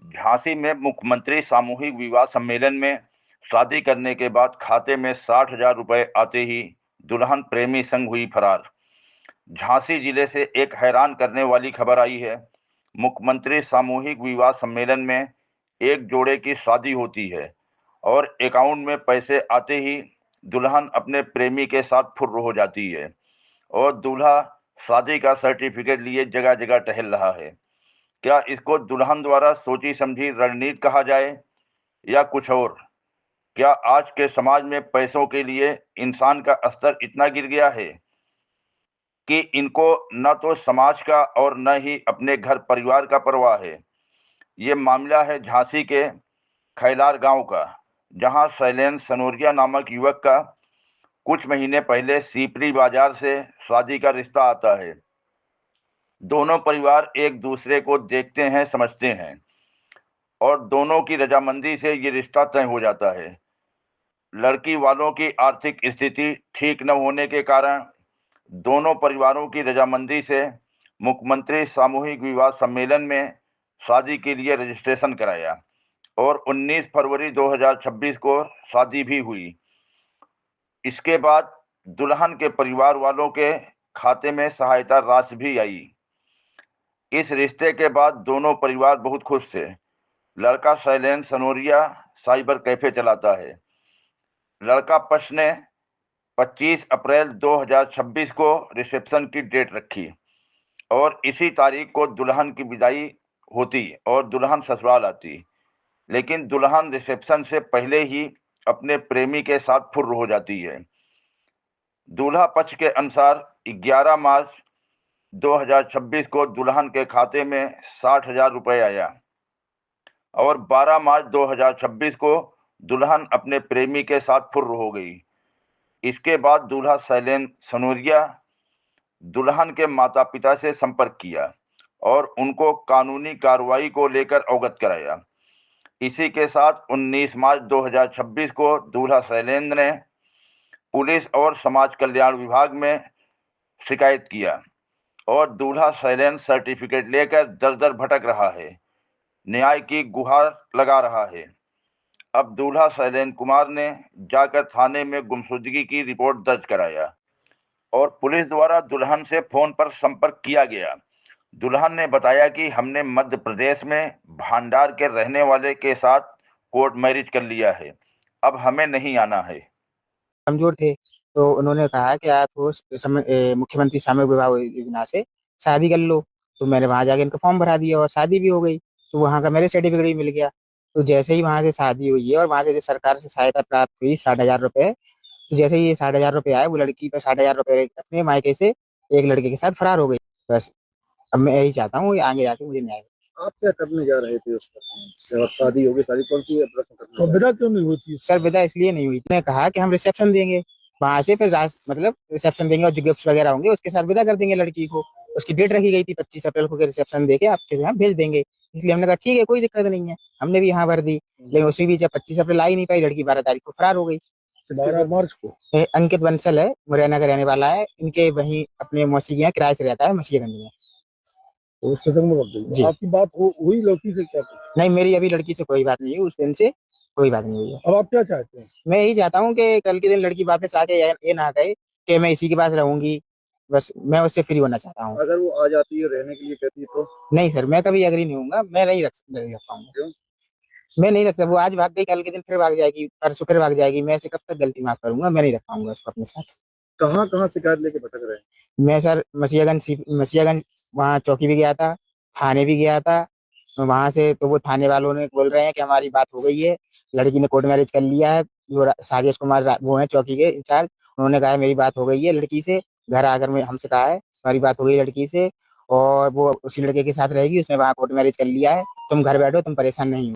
झांसी में मुख्यमंत्री सामूहिक विवाह सम्मेलन में शादी करने के बाद खाते में 60,000 रुपए आते ही दुल्हन प्रेमी संग हुई फरार। झांसी जिले से एक हैरान करने वाली खबर आई है। मुख्यमंत्री सामूहिक विवाह सम्मेलन में एक जोड़े की शादी होती है और अकाउंट में पैसे आते ही दुल्हन अपने प्रेमी के साथ फुर्र हो जाती है और दूल्हा शादी का सर्टिफिकेट लिए जगह जगह टहल रहा है। क्या इसको दुल्हन द्वारा सोची समझी रणनीति कहा जाए या कुछ और? क्या आज के समाज में पैसों के लिए इंसान का स्तर इतना गिर गया है कि इनको न तो समाज का और न ही अपने घर परिवार का परवाह है? ये मामला है झांसी के खैलार गांव का, जहां शैलेंद्र सनोरिया नामक युवक का कुछ महीने पहले सीपरी बाजार से शादी का रिश्ता आता है। दोनों परिवार एक दूसरे को देखते हैं, समझते हैं और दोनों की रजामंदी से ये रिश्ता तय हो जाता है। लड़की वालों की आर्थिक स्थिति ठीक न होने के कारण दोनों परिवारों की रजामंदी से मुख्यमंत्री सामूहिक विवाह सम्मेलन में शादी के लिए रजिस्ट्रेशन कराया और 19 फरवरी 2026 को शादी भी हुई। इसके बाद दुल्हन के परिवार वालों के खाते में सहायता राशि भी आई। इस रिश्ते के बाद दोनों परिवार बहुत खुश थे। लड़का शैलेंद्र सनोरिया साइबर कैफे चलाता है। लड़का पक्ष ने 25 अप्रैल 2026 को रिसेप्शन की डेट रखी और इसी तारीख को दुल्हन की विदाई होती और दुल्हन ससुराल आती। लेकिन दुल्हन रिसेप्शन से पहले ही अपने प्रेमी के साथ फुर्र हो जाती है। दूल्हा पक्ष के अनुसार 11 मार्च 2026 को दुल्हन के खाते में 60,000 रुपए आया और 12 मार्च 2026 को दुल्हन अपने प्रेमी के साथ फुर्र हो गई। इसके बाद दूल्हा शैलेंद्र सनोरिया दुल्हन के माता पिता से संपर्क किया और उनको कानूनी कार्रवाई को लेकर अवगत कराया। इसी के साथ 19 मार्च 2026 को दूल्हा शैलेंद्र ने पुलिस और समाज कल्याण विभाग में शिकायत किया और दूल्हा शैलेंद्र सर्टिफिकेट लेकर दर दर भटक रहा है, न्याय की गुहार लगा रहा है। अब दूल्हा शैलेंद्र कुमार ने जाकर थाने में गुमशुदगी की रिपोर्ट दर्ज कराया और पुलिस द्वारा दुल्हन से फोन पर संपर्क किया गया। दुल्हन ने बताया कि हमने मध्य प्रदेश में भांडार के रहने वाले के साथ कोर्ट मैरिज कर लिया है, अब हमें नहीं आना है। कमजोर थे, तो उन्होंने कहा कि आप मुख्यमंत्री सामूहिक विवाह योजना से शादी कर लो। तो मैंने वहां जाके इनका फॉर्म भरा दिया और शादी भी हो गई। तो वहां का मेरे सर्टिफिकेट भी मिल गया। तो जैसे ही वहां से शादी हुई है और वहां से जो सरकार से सहायता प्राप्त हुई 60,000 रुपए, तो जैसे ही ये 60,000 रुपए आए, वो लड़की पर 60,000 रुपए अपने मायके से एक लड़के के साथ फरार हो गई। बस अब मैं यही चाहता हूँ कि आगे जाके मुझे न्याय आप क्या करने जा रहे थे उस पर? जब शादी होगी, शादी कौन सी प्रश्न करने तो विदा क्यों नहीं होती? सर विदा इसलिए नहीं हुई, मैंने कहा कि हम रिसेप्शन देंगे वहां से, फिर मतलब रिसेप्शन देंगे और जो गिफ्ट वगैरह होंगे उसके साथ विदा कर देंगे लड़की को। उसकी डेट रखी गई थी 25 अप्रैल को, रिसेप्शन देके आपके यहाँ भेज देंगे। इसलिए हमने कहा ठीक है, कोई दिक्कत नहीं है, हमने भी यहाँ भर दी। लेकिन उसी बीच 25 अप्रैल आ ही नहीं पाई, लड़की 12 तारीख को फरार हो गई। 12 मार्च को अंकित बंसल है, मुरैना का रहने वाला है। इनके वहीं अपने मौसी के यहाँ किराए से रहता है मसीहगंज में। तो सत्संग में जी। आपकी बात हुई लड़की से क्या कुछ? नहीं, मेरी अभी लड़की से कोई बात नहीं हुई, उस दिन से कोई बात नहीं हुई है। अब आप क्या चाहते हैं? मैं यही चाहता हूँ कि कल के दिन लड़की वापस आके ये ना कहे कि मैं इसी के पास रहूंगी। बस मैं उससे फ्री होना चाहता हूँ। अगर वो आ जाती है, रहने के लिए कहती है तो? नहीं सर, मैं कभी एग्री नहीं हूँ, मैं नहीं रख पाऊंगा। क्यों? मैं नहीं रख सकता। वो आज भाग गई, कल के दिन फिर भाग जाएगी, परसों फिर भाग जाएगी। मैं ऐसे कब तक गलती माफ करूंगा? मैं नहीं रख पाऊंगा उसको अपने साथ। कहाँ कहाँ शिकायत लेके भटक रहे हैं? मैं सर मसीहगंज वहाँ चौकी भी गया था, थाने भी गया था। वहां से तो वो थाने वालों ने बोल रहे हैं कि हमारी बात हो गई है, लड़की ने कोर्ट मैरिज कर लिया है। जो साजिश कुमार वो है चौकी के इंचार्ज, उन्होंने कहा है मेरी बात हो गई है लड़की से। घर आकर में हमसे कहा है हमारी बात हो गई लड़की से और वो उसी लड़के के साथ रहेगी, उसने वहां कोर्ट मैरिज कर लिया है। तुम घर बैठो, तुम परेशान नहीं हो।